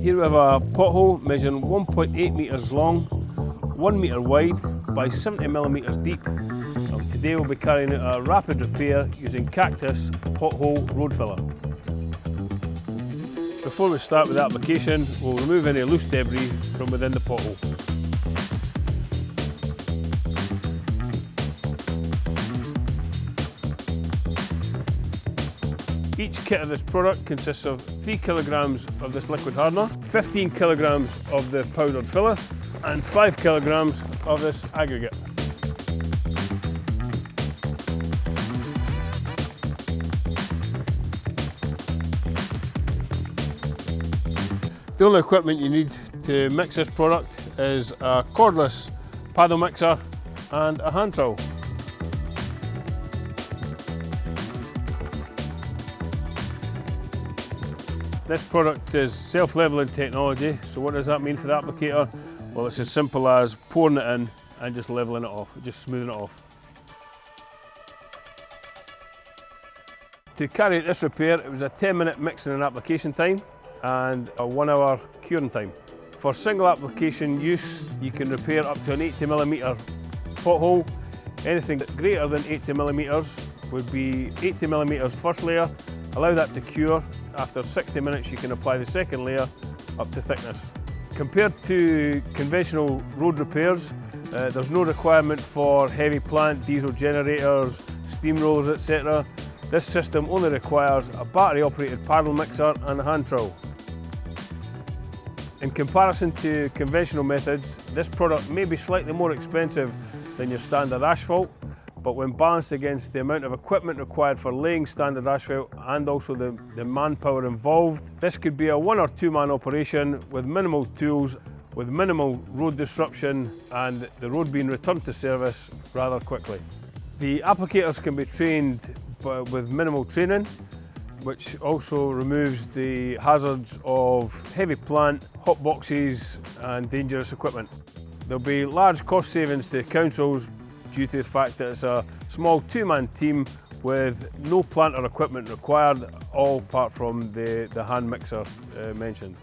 Here we have a pothole measuring 1.8 metres long, 1 metre wide by 70mm deep. And today we'll be carrying out a rapid repair using Cactus Pothole Road Filler. Before we start with the application, we'll remove any loose debris from within the pothole. Each kit of this product consists of 3 kilograms of this liquid hardener, 15 kilograms of the powdered filler, and 5 kilograms of this aggregate. The only equipment you need to mix this product is a cordless paddle mixer and a hand trowel. This product is self-leveling technology, so what does that mean for the applicator? Well, it's as simple as pouring it in and just leveling it off, just smoothing it off. To carry out this repair, it was a 10-minute mixing and application time and a 1-hour curing time. For single application use, you can repair up to an 80mm pothole. Anything greater than 80mm would be 80mm first layer, allow that to cure. After 60 minutes you can apply the second layer up to thickness. Compared to conventional road repairs, there's no requirement for heavy plant, diesel generators, steam rollers, etc. This system only requires a battery operated paddle mixer and a hand trowel. In comparison to conventional methods, this product may be slightly more expensive than your standard asphalt, but when balanced against the amount of equipment required for laying standard asphalt and also the manpower involved, this could be a 1 or 2 man operation with minimal tools, with minimal road disruption and the road being returned to service rather quickly. The applicators can be trained with minimal training, which also removes the hazards of heavy plant, hot boxes and dangerous equipment. There'll be large cost savings to councils due to the fact that it's a small 2-man team with no plant or equipment required, all apart from the hand mixer mentioned.